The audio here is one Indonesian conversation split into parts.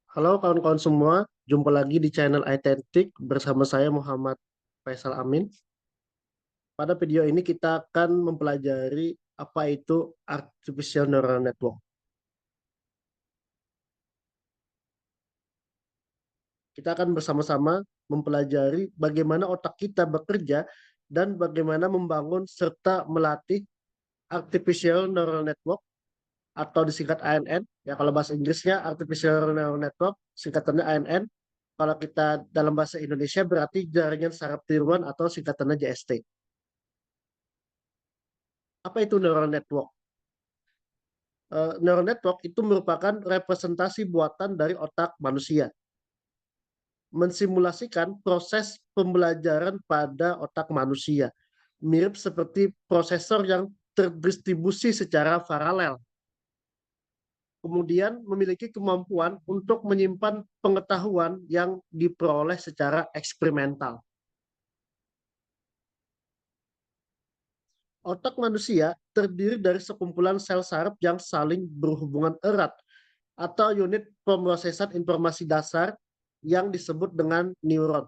Halo kawan-kawan semua, jumpa lagi di channel Identik bersama saya Muhammad Faisal Amin. Pada video ini kita akan mempelajari apa itu Artificial Neural Network. Kita akan bersama-sama mempelajari bagaimana otak kita bekerja dan bagaimana membangun serta melatih Artificial Neural Network atau disingkat ANN. Ya, kalau bahasa Inggrisnya Artificial Neural Network, singkatannya ANN. Kalau kita dalam bahasa Indonesia berarti jaringan saraf tiruan atau singkatannya JST. Apa itu neural network? Neural network itu merupakan representasi buatan dari otak manusia, mensimulasikan proses pembelajaran pada otak manusia, mirip seperti prosesor yang terdistribusi secara paralel, kemudian memiliki kemampuan untuk menyimpan pengetahuan yang diperoleh secara eksperimental. Otak manusia terdiri dari sekumpulan sel saraf yang saling berhubungan erat atau unit pemrosesan informasi dasar yang disebut dengan neuron.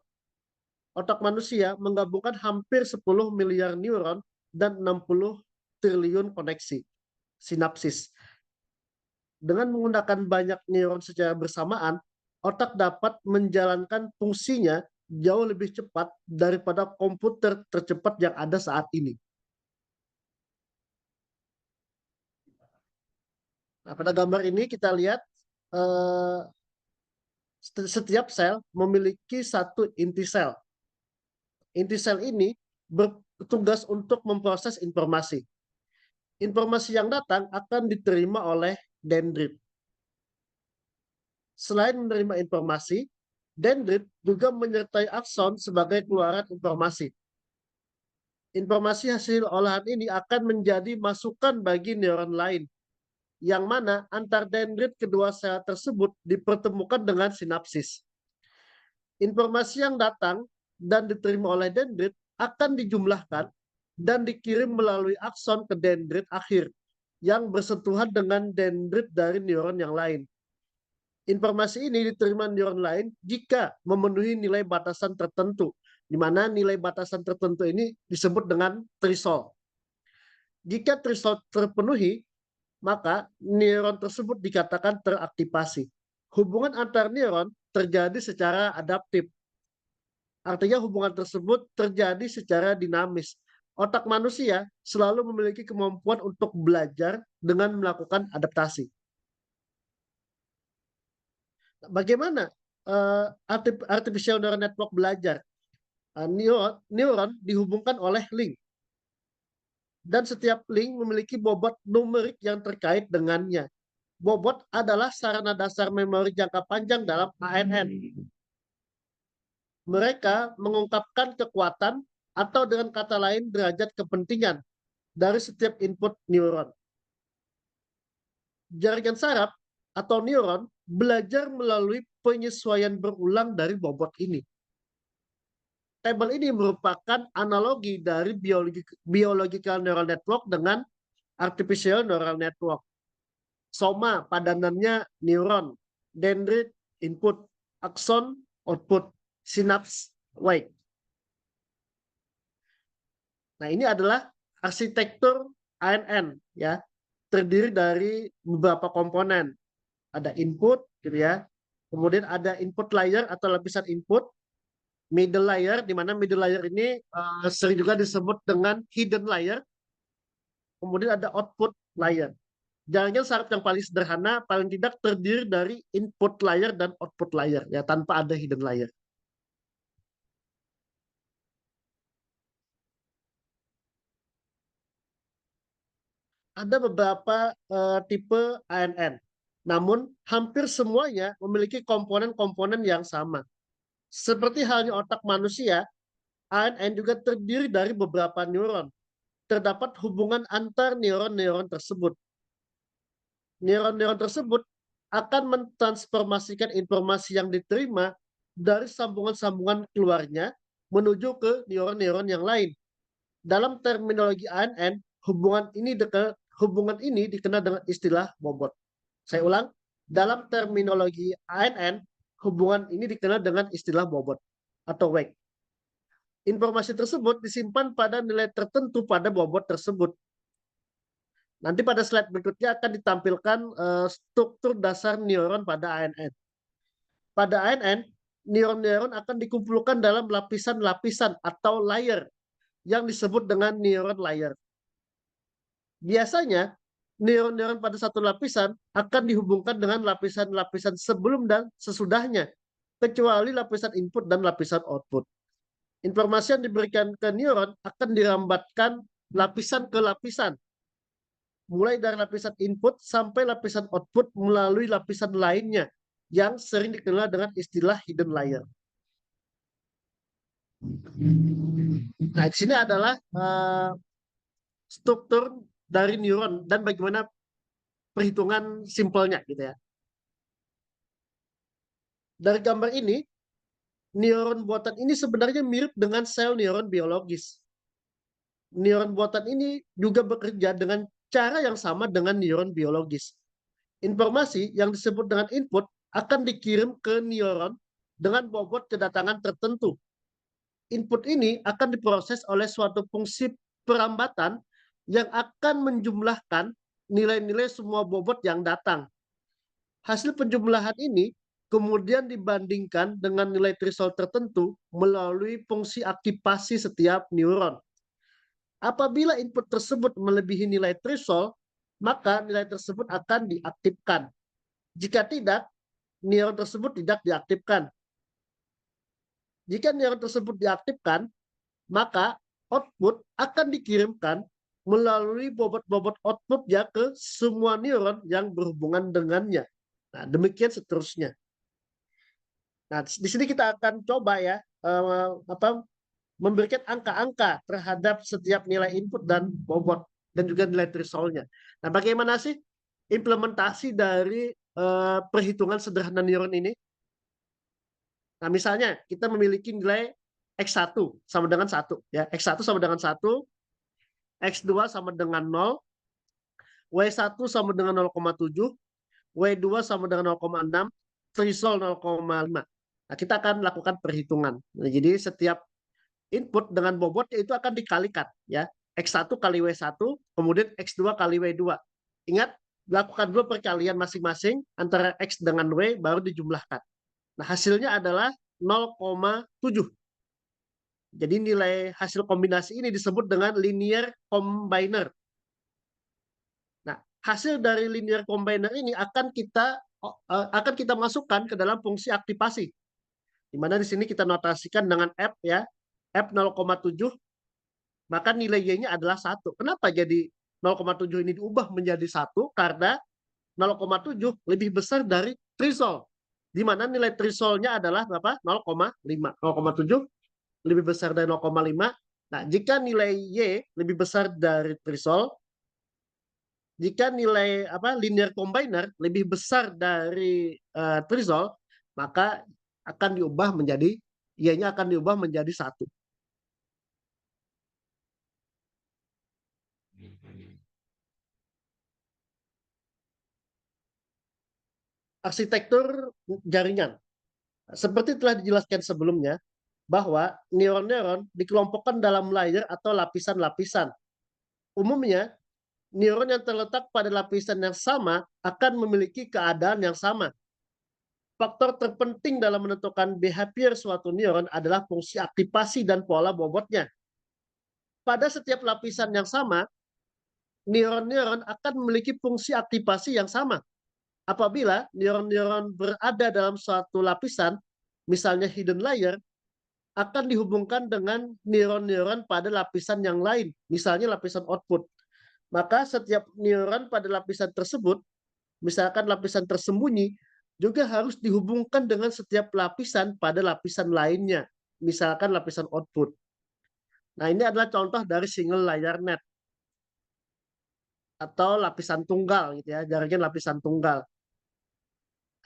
Otak manusia menggabungkan hampir 10 miliar neuron dan 60 triliun koneksi, sinapsis. Dengan menggunakan banyak neuron secara bersamaan, otak dapat menjalankan fungsinya jauh lebih cepat daripada komputer tercepat yang ada saat ini. Nah, pada gambar ini kita lihat eh, setiap sel memiliki satu inti sel. Inti sel ini bertugas untuk memproses informasi. Informasi yang datang akan diterima oleh dendrit. Selain menerima informasi, dendrit juga menyertai akson sebagai keluaran informasi. Informasi hasil olahan ini akan menjadi masukan bagi neuron lain, yang mana antar dendrit kedua sel tersebut dipertemukan dengan sinapsis. Informasi yang datang dan diterima oleh dendrit akan dijumlahkan dan dikirim melalui akson ke dendrit akhir yang bersentuhan dengan dendrit dari neuron yang lain. Informasi ini diterima neuron lain jika memenuhi nilai batasan tertentu, di mana nilai batasan tertentu ini disebut dengan threshold. Jika threshold terpenuhi, maka neuron tersebut dikatakan teraktivasi. Hubungan antar neuron terjadi secara adaptif. Artinya hubungan tersebut terjadi secara dinamis. Otak manusia selalu memiliki kemampuan untuk belajar dengan melakukan adaptasi. Bagaimana artificial neural network belajar? Neuron dihubungkan oleh link, dan setiap link memiliki bobot numerik yang terkait dengannya. Bobot adalah sarana dasar memori jangka panjang dalam ANN. Mereka mengungkapkan kekuatan atau dengan kata lain derajat kepentingan dari setiap input neuron. Jaringan saraf atau neuron belajar melalui penyesuaian berulang dari bobot ini. Tabel ini merupakan analogi dari biological neural network dengan artificial neural network. Soma padanannya neuron, dendrit input, akson output, sinaps wake. Nah, ini adalah arsitektur ANN ya, terdiri dari beberapa komponen. Ada input gitu ya. Kemudian ada input layer atau lapisan input, middle layer, di mana middle layer ini sering juga disebut dengan hidden layer. Kemudian ada output layer. Jaringan saraf yang paling sederhana paling tidak terdiri dari input layer dan output layer ya, tanpa ada hidden layer. Ada beberapa tipe ANN, namun hampir semuanya memiliki komponen-komponen yang sama. Seperti halnya otak manusia, ANN juga terdiri dari beberapa neuron. Terdapat hubungan antar neuron-neuron tersebut. Neuron-neuron tersebut akan mentransformasikan informasi yang diterima dari sambungan-sambungan keluarnya menuju ke neuron-neuron yang lain. Dalam terminologi ANN, hubungan ini dikenal dengan istilah bobot. Saya ulang, Dalam terminologi ANN, hubungan ini dikenal dengan istilah bobot atau weight. Informasi tersebut disimpan pada nilai tertentu pada bobot tersebut. Nanti pada slide berikutnya akan ditampilkan struktur dasar neuron pada ANN. Pada ANN, neuron-neuron akan dikumpulkan dalam lapisan-lapisan atau layer yang disebut dengan neuron layer. Biasanya, neuron-neuron pada satu lapisan akan dihubungkan dengan lapisan-lapisan sebelum dan sesudahnya, kecuali lapisan input dan lapisan output. Informasi yang diberikan ke neuron akan dirambatkan lapisan ke lapisan, mulai dari lapisan input sampai lapisan output melalui lapisan lainnya yang sering dikenal dengan istilah hidden layer. Nah, di sini adalah struktur dari neuron dan bagaimana perhitungan simpelnya gitu ya. Dari gambar ini, neuron buatan ini sebenarnya mirip dengan sel neuron biologis. Neuron buatan ini juga bekerja dengan cara yang sama dengan neuron biologis. Informasi yang disebut dengan input akan dikirim ke neuron dengan bobot kedatangan tertentu. Input ini akan diproses oleh suatu fungsi perambatan yang akan menjumlahkan nilai-nilai semua bobot yang datang. Hasil penjumlahan ini kemudian dibandingkan dengan nilai threshold tertentu melalui fungsi aktivasi setiap neuron. Apabila input tersebut melebihi nilai threshold, maka nilai tersebut akan diaktifkan. Jika tidak, neuron tersebut tidak diaktifkan. Jika neuron tersebut diaktifkan, maka output akan dikirimkan melalui bobot-bobot output ya ke semua neuron yang berhubungan dengannya. Nah, demikian seterusnya. Nah, di sini kita akan coba ya memberikan angka-angka terhadap setiap nilai input dan bobot dan juga nilai threshold-nya. Nah, bagaimana sih implementasi dari perhitungan sederhana neuron ini? Nah, misalnya kita memiliki nilai X1 sama dengan 1. Ya. X1 sama dengan 1, X2 sama dengan 0, W1 sama dengan 0,7, W2 sama dengan 0,6, threshold 0,5. Nah, kita akan lakukan perhitungan. Nah, jadi setiap input dengan bobotnya itu akan dikalikan. Ya. X1 kali W1, kemudian X2 kali W2. Ingat, lakukan dulu perkalian masing-masing antara X dengan W, baru dijumlahkan. Nah, hasilnya adalah 0,7. Jadi nilai hasil kombinasi ini disebut dengan linear combiner. Nah, hasil dari linear combiner ini akan kita masukkan ke dalam fungsi aktivasi. Di mana di sini kita notasikan dengan F ya. F 0,7, maka nilai Y-nya adalah 1. Kenapa jadi 0,7 ini diubah menjadi 1? Karena 0,7 lebih besar dari threshold. Di mana nilai threshold-nya adalah berapa? 0,5. 0,7 lebih besar dari 0,5. Nah, jika nilai Y lebih besar dari threshold, jika nilai linear combiner lebih besar dari threshold, maka akan diubah menjadi Y-nya akan diubah menjadi 1. Arsitektur jaringan. Seperti telah dijelaskan sebelumnya, bahwa neuron-neuron dikelompokkan dalam layer atau lapisan-lapisan. Umumnya, neuron yang terletak pada lapisan yang sama akan memiliki keadaan yang sama. Faktor terpenting dalam menentukan behavior suatu neuron adalah fungsi aktivasi dan pola bobotnya. Pada setiap lapisan yang sama, neuron-neuron akan memiliki fungsi aktivasi yang sama. Apabila neuron-neuron berada dalam suatu lapisan, misalnya hidden layer, akan dihubungkan dengan neuron-neuron pada lapisan yang lain, misalnya lapisan output. Maka setiap neuron pada lapisan tersebut, misalkan lapisan tersembunyi, juga harus dihubungkan dengan setiap lapisan pada lapisan lainnya, misalkan lapisan output. Nah, ini adalah contoh dari single layer net atau lapisan tunggal gitu ya, jaringan lapisan tunggal.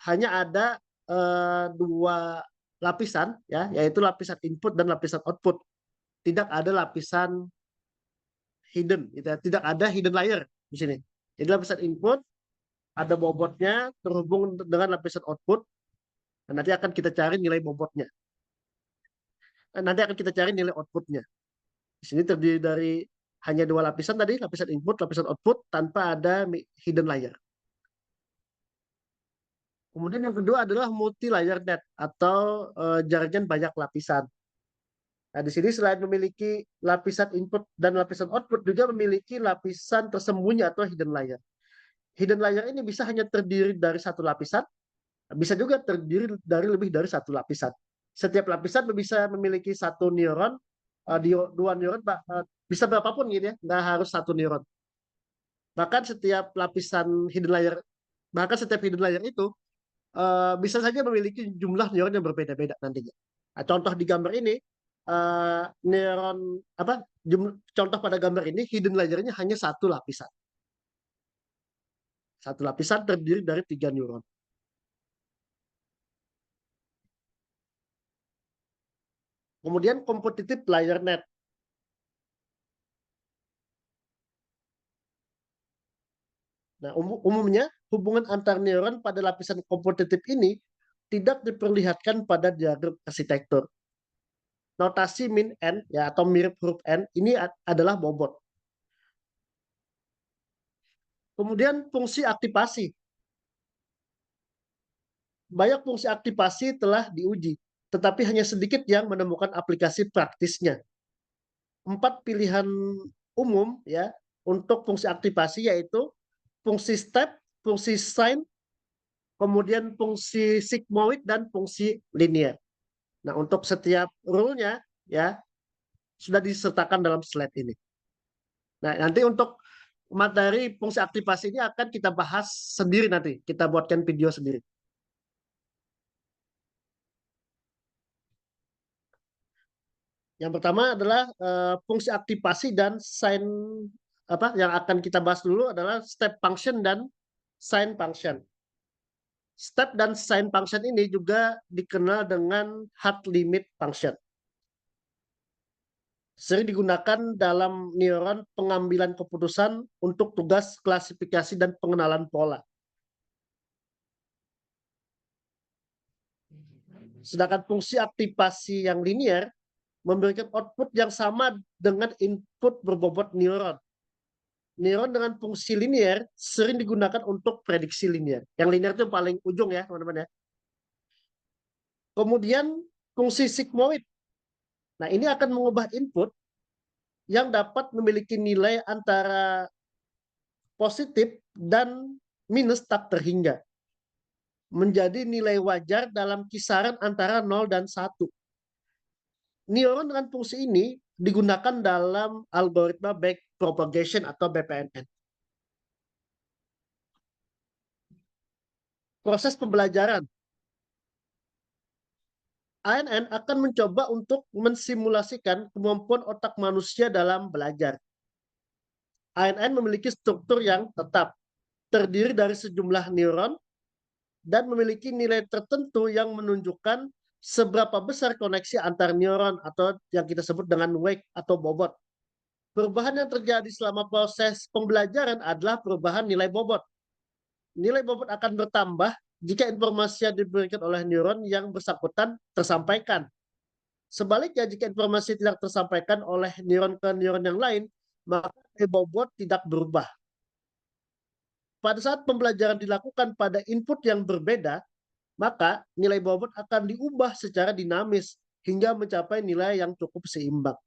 Hanya ada dua lapisan ya, yaitu lapisan input dan lapisan output. Tidak ada lapisan hidden gitu ya. Tidak ada hidden layer di sini. Jadi lapisan input, ada bobotnya terhubung dengan lapisan output. Dan nanti akan kita cari nilai bobotnya. Nanti akan kita cari nilai outputnya. Di sini terdiri dari hanya dua lapisan tadi, lapisan input, lapisan output, tanpa ada hidden layer. Kemudian yang kedua adalah multi layer net atau jaringan banyak lapisan. Nah, di sini selain memiliki lapisan input dan lapisan output, juga memiliki lapisan tersembunyi atau hidden layer. Hidden layer ini bisa hanya terdiri dari satu lapisan, bisa juga terdiri dari lebih dari satu lapisan. Setiap lapisan bisa memiliki satu neuron, dua neuron, bisa berapapun gitu ya, nggak harus satu neuron. Bahkan setiap lapisan hidden layer, bahkan setiap hidden layer itu bisa saja memiliki jumlah neuron yang berbeda-beda nantinya. Nah, contoh di gambar ini, neuron apa? Contoh pada gambar ini hidden layernya hanya satu lapisan. Satu lapisan terdiri dari 3 neuron. Kemudian competitive layer net. Nah, umumnya hubungan antar neuron pada lapisan kompetitif ini tidak diperlihatkan pada diagram arsitektur. Notasi min n ya atau mirip huruf n ini adalah bobot. Kemudian fungsi aktivasi. Banyak fungsi aktivasi telah diuji, tetapi hanya sedikit yang menemukan aplikasi praktisnya. 4 pilihan umum ya untuk fungsi aktivasi yaitu fungsi step, fungsi sign, kemudian fungsi sigmoid dan fungsi linear. Nah, untuk setiap rule-nya ya sudah disertakan dalam slide ini. Nah, nanti untuk materi fungsi aktivasi ini akan kita bahas sendiri nanti. Kita buatkan video sendiri. Yang pertama adalah fungsi aktivasi dan sign apa yang akan kita bahas dulu adalah step function dan sign function. Step dan sign function ini juga dikenal dengan hard limit function. Sering digunakan dalam neuron pengambilan keputusan untuk tugas klasifikasi dan pengenalan pola. Sedangkan fungsi aktivasi yang linear memberikan output yang sama dengan input berbobot neuron. Neuron dengan fungsi linear sering digunakan untuk prediksi linear. Yang linear itu paling ujung ya, teman-teman ya. Kemudian fungsi sigmoid. Nah, ini akan mengubah input yang dapat memiliki nilai antara positif dan minus tak terhingga. Menjadi nilai wajar dalam kisaran antara 0 dan 1. Neuron dengan fungsi ini digunakan dalam algoritma backpropagation atau BPNN. Proses pembelajaran. ANN akan mencoba untuk mensimulasikan kemampuan otak manusia dalam belajar. ANN memiliki struktur yang tetap, terdiri dari sejumlah neuron, dan memiliki nilai tertentu yang menunjukkan seberapa besar koneksi antar neuron atau yang kita sebut dengan weight atau bobot. Perubahan yang terjadi selama proses pembelajaran adalah perubahan nilai bobot. Nilai bobot akan bertambah jika informasi yang diberikan oleh neuron yang bersangkutan tersampaikan. Sebaliknya, jika informasi tidak tersampaikan oleh neuron ke neuron yang lain, maka nilai bobot tidak berubah. Pada saat pembelajaran dilakukan pada input yang berbeda, maka nilai bobot akan diubah secara dinamis hingga mencapai nilai yang cukup seimbang.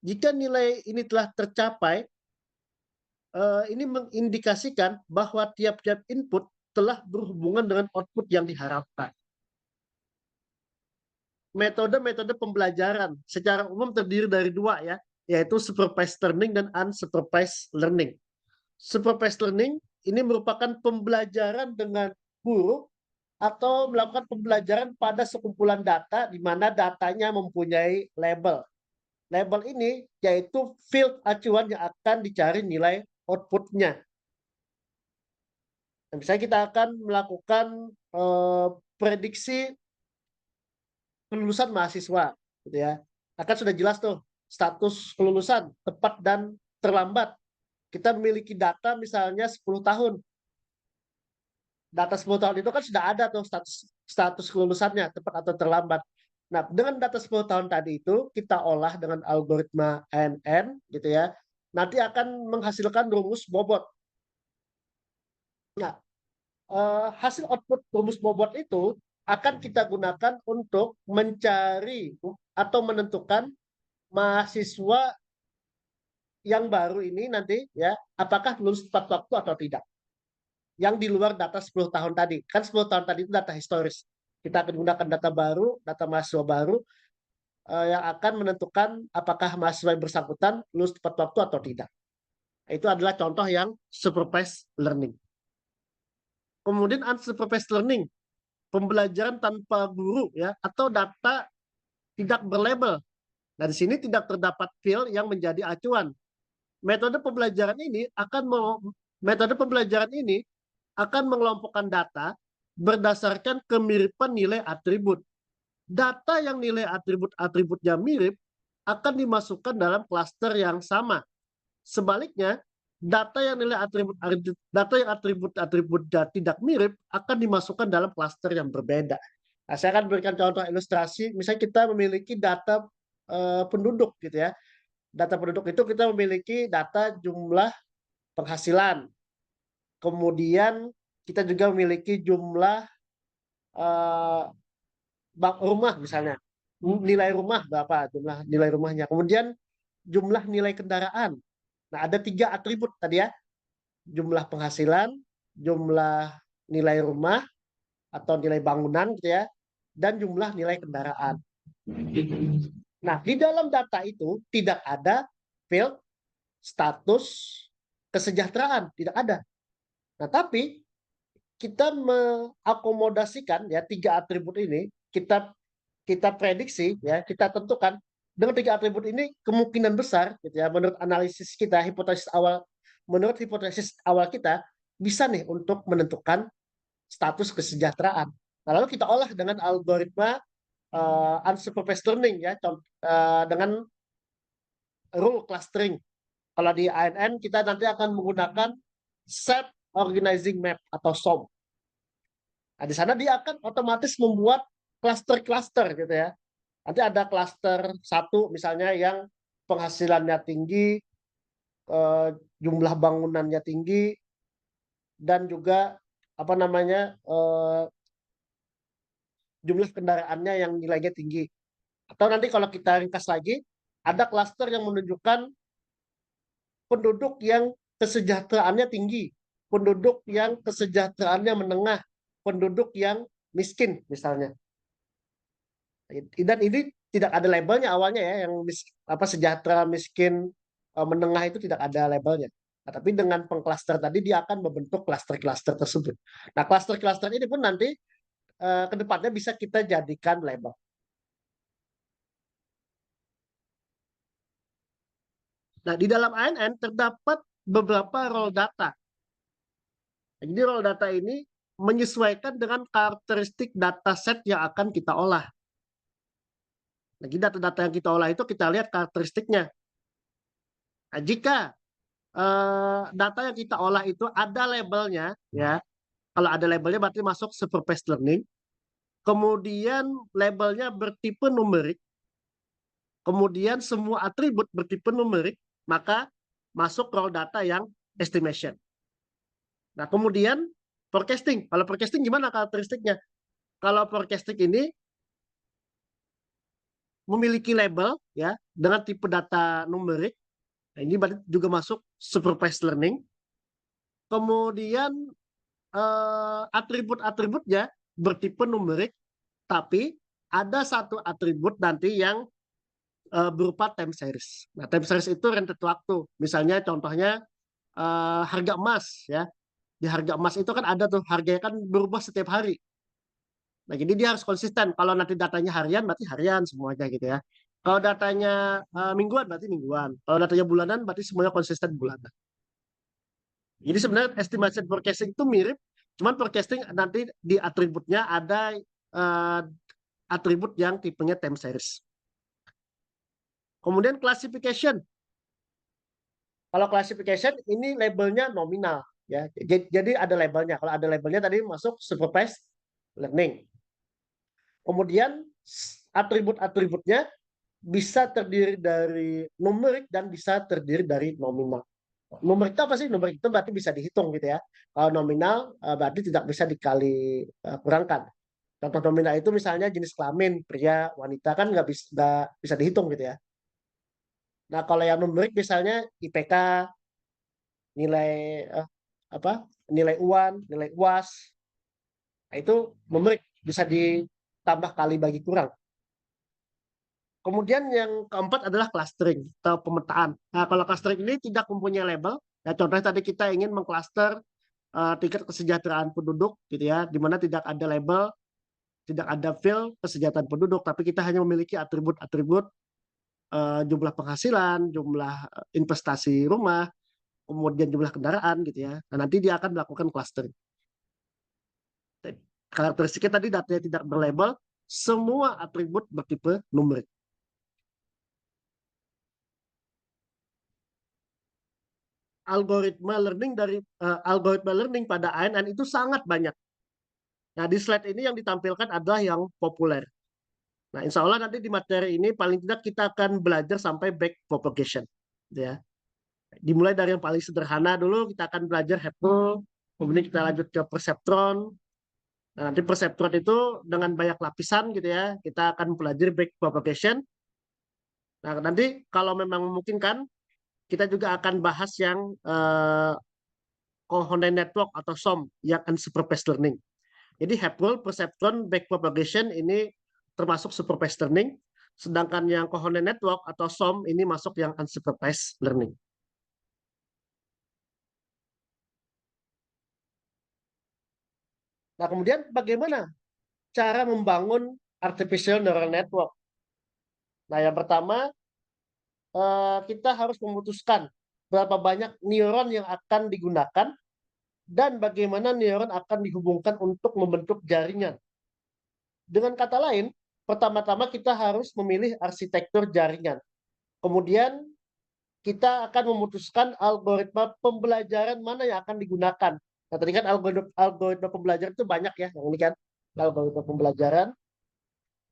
Jika nilai ini telah tercapai, ini mengindikasikan bahwa tiap-tiap input telah berhubungan dengan output yang diharapkan. Metode-metode pembelajaran secara umum terdiri dari dua ya, yaitu supervised learning dan unsupervised learning. Supervised learning ini merupakan pembelajaran dengan guru atau melakukan pembelajaran pada sekumpulan data di mana datanya mempunyai label. Label ini yaitu field acuan yang akan dicari nilai outputnya. Misalnya kita akan melakukan prediksi kelulusan mahasiswa, gitu ya. Akan sudah jelas tuh status kelulusan tepat dan terlambat. Kita memiliki data misalnya 10 tahun. Data 10 tahun itu kan sudah ada tuh status kelulusannya, cepat atau terlambat. Nah, dengan data 10 tahun tadi itu kita olah dengan algoritma ANN gitu ya. Nanti akan menghasilkan rumus bobot. Nah, hasil output rumus bobot itu akan kita gunakan untuk mencari atau menentukan mahasiswa yang baru ini nanti ya apakah lulus tepat waktu atau tidak. Yang di luar data 10 tahun tadi. Kan 10 tahun tadi itu data historis. Kita akan gunakan data baru, data mahasiswa baru yang akan menentukan apakah mahasiswa yang bersangkutan lulus tepat waktu atau tidak. Itu adalah contoh yang supervised learning. Kemudian unsupervised learning, pembelajaran tanpa guru ya atau data tidak berlabel. Nah, di sini tidak terdapat field yang menjadi acuan. Metode pembelajaran ini akan mengelompokkan data berdasarkan kemiripan nilai atribut. Data yang nilai atribut-atributnya mirip akan dimasukkan dalam klaster yang sama. Sebaliknya, data yang atribut tidak mirip akan dimasukkan dalam klaster yang berbeda. Nah, saya akan berikan contoh ilustrasi. Misalnya kita memiliki data penduduk gitu ya. Data penduduk itu kita memiliki data jumlah penghasilan. Kemudian kita juga memiliki jumlah rumah misalnya. Nilai rumah berapa? Jumlah nilai rumahnya. Kemudian jumlah nilai kendaraan. Nah, ada 3 atribut tadi ya. Jumlah penghasilan, jumlah nilai rumah atau nilai bangunan gitu ya, dan jumlah nilai kendaraan. Nah, di dalam data itu tidak ada field status kesejahteraan, tidak ada. Nah, tapi kita mengakomodasikan ya 3 atribut ini, kita prediksi ya, kita tentukan dengan 3 atribut ini kemungkinan besar gitu ya, menurut analisis kita, menurut hipotesis awal kita bisa nih untuk menentukan status kesejahteraan. Nah, lalu kita olah dengan algoritma unsupervised learning ya, dengan rule clustering. Kalau di ANN kita nanti akan menggunakan set organizing map atau SOM. Nah, di sana dia akan otomatis membuat cluster-cluster gitu ya. Nanti ada cluster 1 misalnya yang penghasilannya tinggi, jumlah bangunannya tinggi, dan juga apa namanya jumlah kendaraannya yang nilainya tinggi. Atau nanti kalau kita ringkas lagi, ada klaster yang menunjukkan penduduk yang kesejahteraannya tinggi, penduduk yang kesejahteraannya menengah, penduduk yang miskin misalnya. Dan ini tidak ada labelnya awalnya ya, yang sejahtera, miskin, menengah itu tidak ada labelnya. Nah, tapi dengan pengklaster tadi dia akan membentuk klaster-klaster tersebut. Nah, klaster-klaster ini pun nanti ke depannya bisa kita jadikan label. Nah, di dalam ANN terdapat beberapa role data. Jadi role data ini menyesuaikan dengan karakteristik dataset yang akan kita olah. Jadi data-data yang kita olah itu kita lihat karakteristiknya. Nah, jika data yang kita olah itu ada labelnya, ya, kalau ada labelnya berarti masuk supervised learning. Kemudian labelnya bertipe numerik. Kemudian semua atribut bertipe numerik, maka masuk role data yang estimation. Nah, kemudian forecasting. Kalau forecasting gimana karakteristiknya? Kalau forecasting ini memiliki label ya dengan tipe data numerik. Nah, ini berarti juga masuk supervised learning. Kemudian atribut-atributnya bertipe numerik, tapi ada satu atribut nanti yang berupa time series. Nah, time series itu rentet waktu. Misalnya contohnya harga emas ya. Di harga emas itu kan ada tuh harganya kan berubah setiap hari. Nah, jadi dia harus konsisten. Kalau nanti datanya harian berarti harian semuanya gitu ya. Kalau datanya mingguan berarti mingguan. Kalau datanya bulanan berarti semuanya konsisten bulanan. Jadi sebenarnya estimation forecasting itu mirip, cuman forecasting nanti di atributnya ada atribut yang tipenya time series. Kemudian classification. Kalau classification ini labelnya nominal. ya. Jadi ada labelnya. Kalau ada labelnya tadi masuk supervised learning. Kemudian atribut-atributnya bisa terdiri dari numerik dan bisa terdiri dari nominal. Numerik itu apa sih? Numerik itu berarti bisa dihitung gitu ya. Kalau nominal berarti tidak bisa dikali kurangkan. Contoh nominal itu misalnya jenis kelamin, pria, wanita kan nggak bisa dihitung gitu ya. Nah kalau yang numerik misalnya IPK, nilai eh, apa? Nilai UAN, nilai UAS, nah, itu numerik bisa ditambah kali bagi kurang. Kemudian yang keempat adalah clustering atau pemetaan. Nah, kalau clustering ini tidak mempunyai label. Ya, contohnya tadi kita ingin mengcluster tingkat kesejahteraan penduduk, gitu ya, di mana tidak ada label, tidak ada field kesejahteraan penduduk, tapi kita hanya memiliki atribut-atribut jumlah penghasilan, jumlah investasi rumah, kemudian jumlah kendaraan, gitu ya. Nah, nanti dia akan melakukan clustering. Karakteristiknya tadi datanya tidak berlabel, semua atribut bertipe numerik. Algoritma learning pada ANN itu sangat banyak. Nah, di slide ini yang ditampilkan adalah yang populer. Nah, insya Allah nanti di materi ini paling tidak kita akan belajar sampai back propagation. Ya. Dimulai dari yang paling sederhana dulu, kita akan belajar Hadoop, kemudian kita lanjut ke perceptron. Nah, nanti perceptron itu dengan banyak lapisan gitu ya, kita akan pelajari back propagation. Nah, nanti kalau memang memungkinkan, kita juga akan bahas yang Coherent Network atau SOM yang unsupervised learning. Jadi Hadoop, perceptron, backpropagation ini termasuk supervised learning, sedangkan yang Coherent Network atau SOM ini masuk yang unsupervised learning. Nah, kemudian bagaimana cara membangun artificial neural network? Nah, yang pertama kita harus memutuskan berapa banyak neuron yang akan digunakan dan bagaimana neuron akan dihubungkan untuk membentuk jaringan. Dengan kata lain, pertama-tama kita harus memilih arsitektur jaringan. Kemudian kita akan memutuskan algoritma pembelajaran mana yang akan digunakan. Nah, tadi kan algoritma pembelajaran itu banyak ya, yang ini kan algoritma pembelajaran.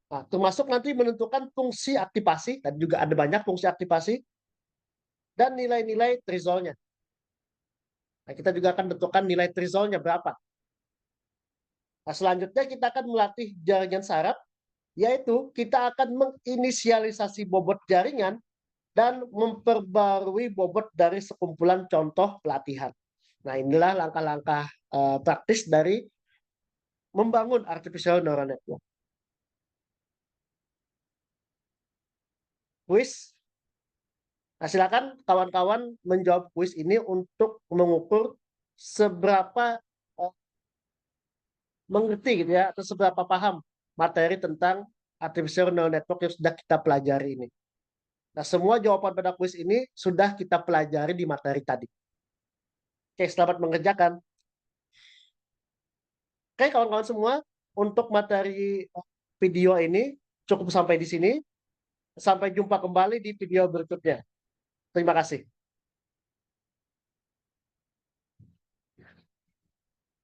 Nah, termasuk nanti menentukan fungsi aktivasi, tadi juga ada banyak fungsi aktivasi, dan nilai-nilai threshold-nya. Nah, kita juga akan tentukan nilai threshold-nya berapa. Nah, selanjutnya kita akan melatih jaringan saraf, yaitu kita akan menginisialisasi bobot jaringan dan memperbarui bobot dari sekumpulan contoh pelatihan. Nah, inilah langkah-langkah praktis dari membangun artificial neural network. Kuis. Nah, silakan kawan-kawan menjawab kuis ini untuk mengukur seberapa mengerti gitu ya, atau seberapa paham materi tentang artificial neural network yang sudah kita pelajari ini. Nah, semua jawaban pada kuis ini sudah kita pelajari di materi tadi. Oke, selamat mengerjakan. Oke, kawan-kawan semua, untuk materi video ini cukup sampai di sini. Sampai jumpa kembali di video berikutnya. Terima kasih.